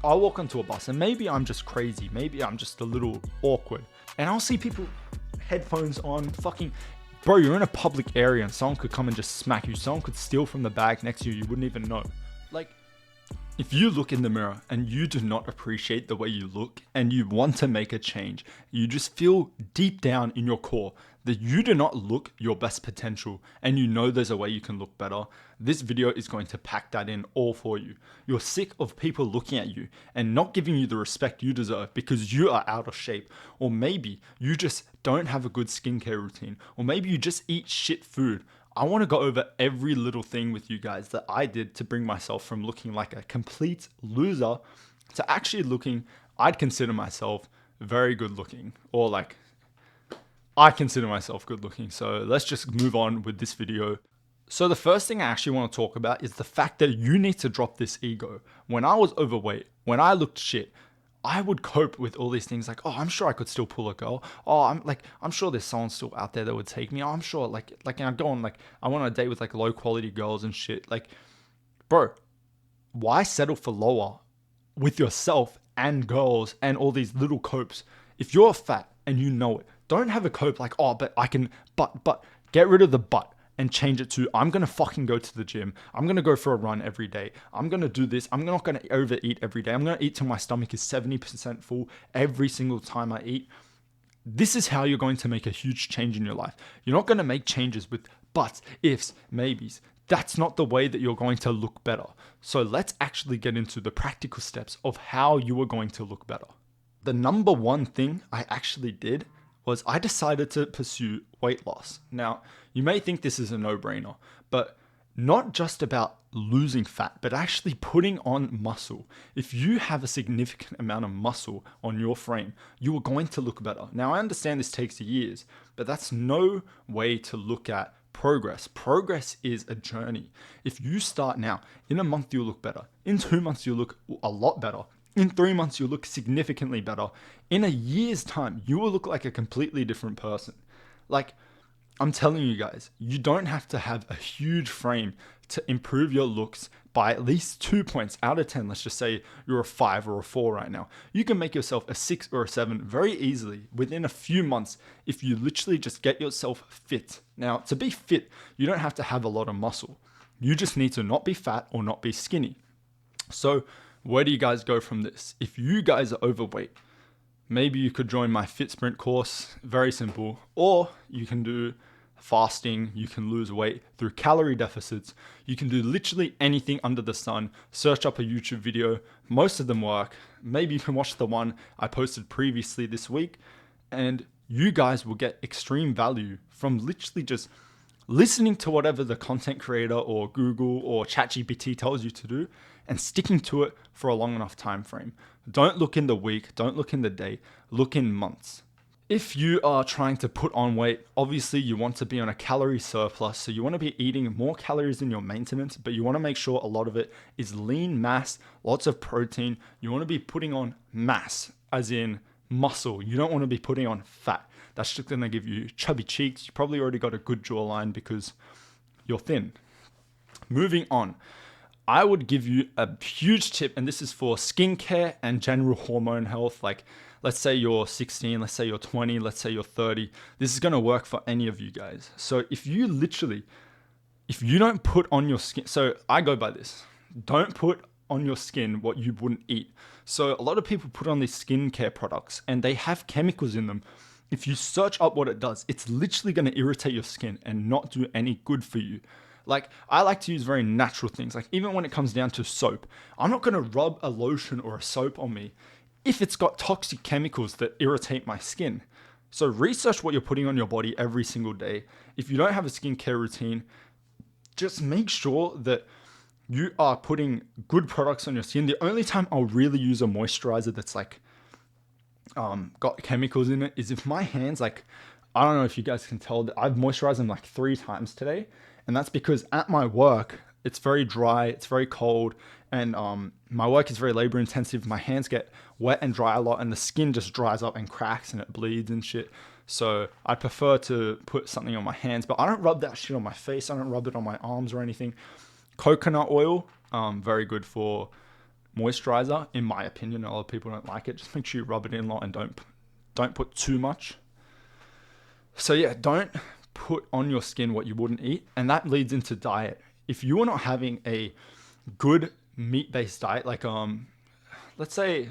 I'll walk onto a bus and maybe I'm just crazy. Maybe I'm just a little awkward. And I'll see people headphones on fucking... Bro, you're in a public area and someone could come and just smack you. Someone could steal from the bag next to you. You wouldn't even know. Like, if you look in the mirror and you do not appreciate the way you look and you want to make a change, you just feel deep down in your core that you do not look your best potential and you know there's a way you can look better, this video is going to pack that in all for you. You're sick of people looking at you and not giving you the respect you deserve because you are out of shape, or maybe you just don't have a good skincare routine, or maybe you just eat shit food. I want to go over every little thing with you guys that I did to bring myself from looking like a complete loser to actually looking, I'd consider myself very good looking, or like I consider myself good looking. So let's just move on with this video. So the first thing I actually want to talk about is the fact that you need to drop this ego. When I was overweight, when I looked shit, I would cope with all these things like, oh, I'm sure I could still pull a girl. Oh, I'm sure there's someone still out there that would take me. Oh, I'm sure like I go on, like, I went on a date with like low quality girls and shit. Like, bro, why settle for lower with yourself and girls and all these little copes? If you're fat and you know it, don't have a cope like, oh, but I can, but get rid of the but and change it to, I'm going to fucking go to the gym. I'm going to go for a run every day. I'm going to do this. I'm not going to overeat every day. I'm going to eat till my stomach is 70% full every single time I eat. This is how you're going to make a huge change in your life. You're not going to make changes with buts, ifs, maybes. That's not the way that you're going to look better. So let's actually get into the practical steps of how you are going to look better. The number one thing I actually did was I decided to pursue weight loss. Now, you may think this is a no-brainer, but not just about losing fat, but actually putting on muscle. If you have a significant amount of muscle on your frame, you are going to look better. Now, I understand this takes years, but that's no way to look at progress. Progress is a journey. If you start now, in a month, you'll look better. In 2 months, you'll look a lot better. In 3 months, you'll look significantly better. In a year's time, you will look like a completely different person. Like, I'm telling you guys, you don't have to have a huge frame to improve your looks by at least 2 points out of 10. Let's just say you're a 5 or a 4 right now. You can make yourself a 6 or a 7 very easily within a few months if you literally just get yourself fit. Now, to be fit, you don't have to have a lot of muscle. You just need to not be fat or not be skinny. So, where do you guys go from this? If you guys are overweight, maybe you could join my Fit Sprint course. Very simple. Or you can do fasting. You can lose weight through calorie deficits. You can do literally anything under the sun. Search up a YouTube video. Most of them work. Maybe you can watch the one I posted previously this week, and you guys will get extreme value from literally just listening to whatever the content creator or Google or ChatGPT tells you to do and sticking to it for a long enough time frame. Don't look in the week, don't look in the day, look in months. If you are trying to put on weight, obviously you want to be on a calorie surplus, so you want to be eating more calories in your maintenance, but you want to make sure a lot of it is lean mass, lots of protein. You want to be putting on mass, as in muscle. You don't want to be putting on fat. That's just going to give you chubby cheeks. You probably already got a good jawline because you're thin. Moving on, I would give you a huge tip, and this is for skincare and general hormone health. Like, let's say you're 16, let's say you're 20, let's say you're 30. This is going to work for any of you guys. So if you don't put on your skin, so I go by this, don't put on your skin what you wouldn't eat. So a lot of people put on these skincare products and they have chemicals in them. If you search up what it does, it's literally going to irritate your skin and not do any good for you. Like, I like to use very natural things. Like, even when it comes down to soap, I'm not going to rub a lotion or a soap on me if it's got toxic chemicals that irritate my skin. So research what you're putting on your body every single day. If you don't have a skincare routine, just make sure that you are putting good products on your skin. The only time I'll really use a moisturizer that's like got chemicals in it is if my hands, like, I don't know if you guys can tell that I've moisturized them like 3 times today. And that's because at my work, it's very dry, it's very cold, and my work is very labor intensive. My hands get wet and dry a lot, and the skin just dries up and cracks and it bleeds and shit. So I prefer to put something on my hands, but I don't rub that shit on my face. I don't rub it on my arms or anything. Coconut oil, very good for moisturizer, in my opinion. A lot of people don't like it. Just make sure you rub it in a lot and don't put too much. So yeah, don't put on your skin what you wouldn't eat. And that leads into diet. If you are not having a good meat-based diet, like let's say,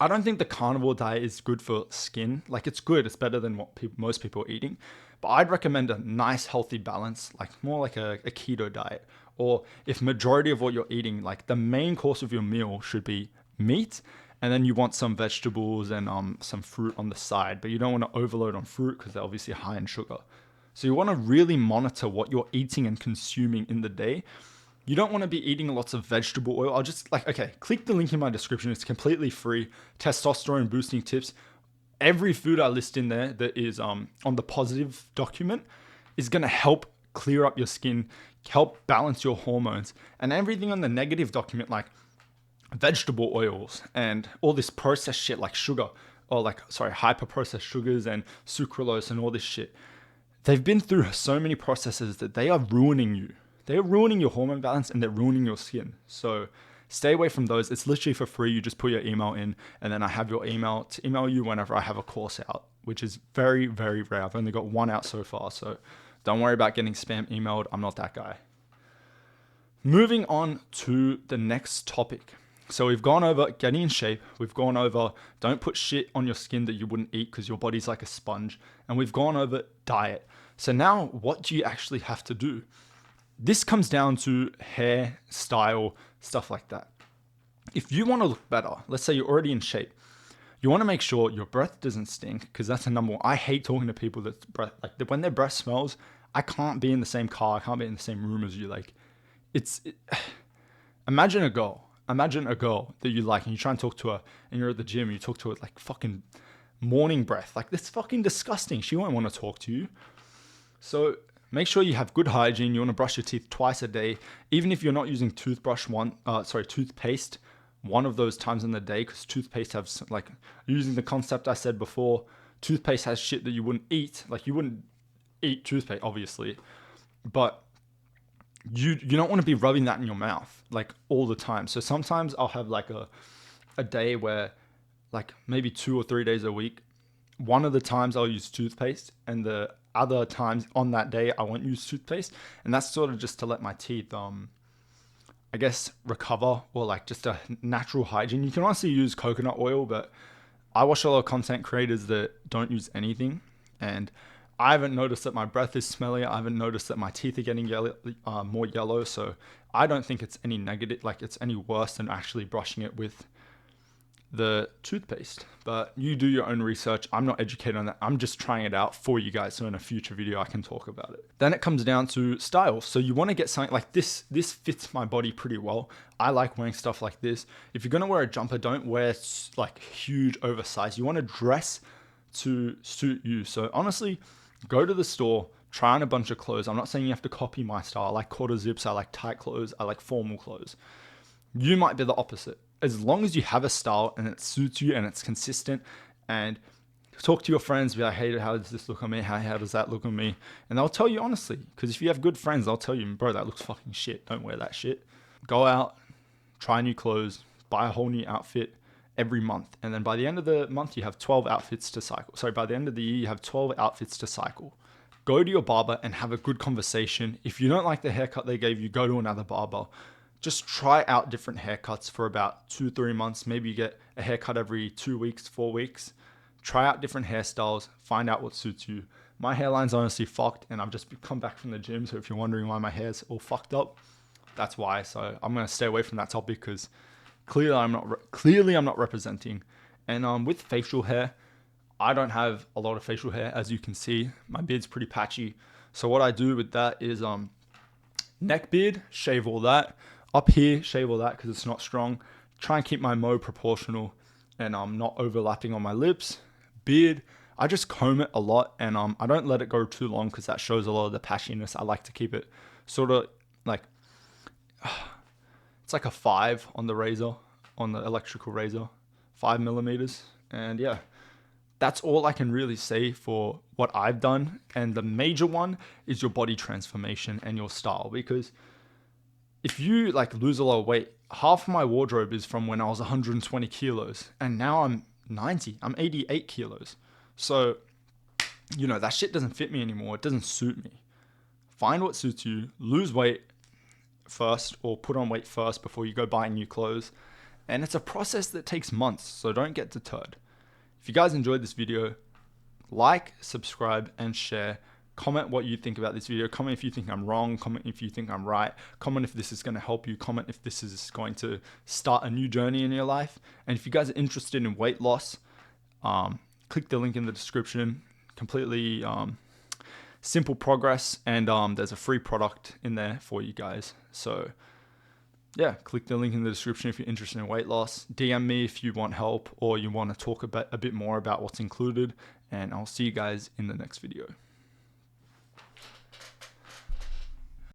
I don't think the carnivore diet is good for skin. Like, it's good, it's better than what most people are eating. But I'd recommend a nice healthy balance, like more like a keto diet. Or if majority of what you're eating, like the main course of your meal should be meat, and then you want some vegetables and some fruit on the side. But you don't want to overload on fruit because they're obviously high in sugar. So you want to really monitor what you're eating and consuming in the day. You don't want to be eating lots of vegetable oil. I'll just click the link in my description. It's completely free. Testosterone boosting tips. Every food I list in there that is on the positive document is going to help clear up your skin, help balance your hormones. And everything on the negative document, like vegetable oils and all this processed shit like sugar, or hyper processed sugars and sucralose and all this shit. They've been through so many processes that they are ruining you. They're ruining your hormone balance and they're ruining your skin. So stay away from those. It's literally for free. You just put your email in, and then I have your email to email you whenever I have a course out, which is very, very rare. I've only got one out so far. So don't worry about getting spam emailed. I'm not that guy. Moving on to the next topic. So we've gone over getting in shape. We've gone over don't put shit on your skin that you wouldn't eat because your body's like a sponge. And we've gone over diet. So now what do you actually have to do? This comes down to hair, style, stuff like that. If you want to look better, let's say you're already in shape, you want to make sure your breath doesn't stink, because that's the number one. I hate talking to people that breath, like when their breath smells. I can't be in the same car. I can't be in the same room as you. Like, imagine a girl that you like, and you try and talk to her, and you're at the gym, and you talk to her like fucking morning breath. Like, that's fucking disgusting. She won't want to talk to you. So make sure you have good hygiene. You want to brush your teeth twice a day, even if you're not using toothpaste one of those times in the day, because toothpaste has, like, using the concept I said before, toothpaste has shit that you wouldn't eat. Like, you wouldn't eat toothpaste, obviously, but you don't want to be rubbing that in your mouth like all the time. So sometimes I'll have like a day where, like, maybe 2 or 3 days a week, one of the times I'll use toothpaste, and the other times on that day I won't use toothpaste. And that's sort of just to let my teeth I guess recover, or like just a natural hygiene. You can honestly use coconut oil, but I watch a lot of content creators that don't use anything, and I haven't noticed that my breath is smelly. I haven't noticed that my teeth are getting more yellow. So I don't think it's any negative, like it's any worse than actually brushing it with the toothpaste. But you do your own research. I'm not educated on that. I'm just trying it out for you guys, so in a future video I can talk about it. Then it comes down to style. So you want to get something like this. This fits my body pretty well. I like wearing stuff like this. If you're going to wear a jumper, don't wear like huge oversized. You want to dress to suit you. So honestly, go to the store, try on a bunch of clothes. I'm not saying you have to copy my style. I like quarter zips, I like tight clothes, I like formal clothes. You might be the opposite. As long as you have a style and it suits you and it's consistent, and talk to your friends, be like, hey, how does this look on me? How does that look on me? And they'll tell you honestly, because if you have good friends, they'll tell you, bro, that looks fucking shit. Don't wear that shit. Go out, try new clothes, buy a whole new outfit every month. And then by the end of the month, you have 12 outfits to cycle. Sorry, by the end of the year, you have 12 outfits to cycle. Go to your barber and have a good conversation. If you don't like the haircut they gave you, go to another barber. Just try out different haircuts for about 2-3 months. Maybe you get a haircut every 2 weeks, 4 weeks. Try out different hairstyles, find out what suits you. My hairline's honestly fucked, and I've just come back from the gym. So if you're wondering why my hair's all fucked up, that's why. So I'm going to stay away from that topic, because clearly I'm not representing. And with facial hair, I don't have a lot of facial hair. As you can see, my beard's pretty patchy. So what I do with that is neck beard, shave all that. Up here, shave all that because it's not strong. Try and keep my mo proportional, and not overlapping on my lips. Beard, I just comb it a lot, and I don't let it go too long because that shows a lot of the patchiness. I like to keep it sort of like, it's like a 5 on the razor, on the electrical razor, 5 millimeters. And yeah, that's all I can really say for what I've done. And the major one is your body transformation and your style, because if you like lose a lot of weight, half of my wardrobe is from when I was 120 kilos and now I'm 90, I'm 88 kilos. So, you know, that shit doesn't fit me anymore. It doesn't suit me. Find what suits you, lose weight first or put on weight first before you go buy new clothes. And it's a process that takes months, so don't get deterred. If you guys enjoyed this video, like, subscribe, and share. Comment what you think about this video. Comment if you think I'm wrong. Comment if you think I'm right. Comment if this is going to help you. Comment if this is going to start a new journey in your life. And if you guys are interested in weight loss, click the link in the description. Completely simple progress, and there's a free product in there for you guys. So yeah, click the link in the description if you're interested in weight loss. DM me if you want help or you want to talk a bit more about what's included, and I'll see you guys in the next video.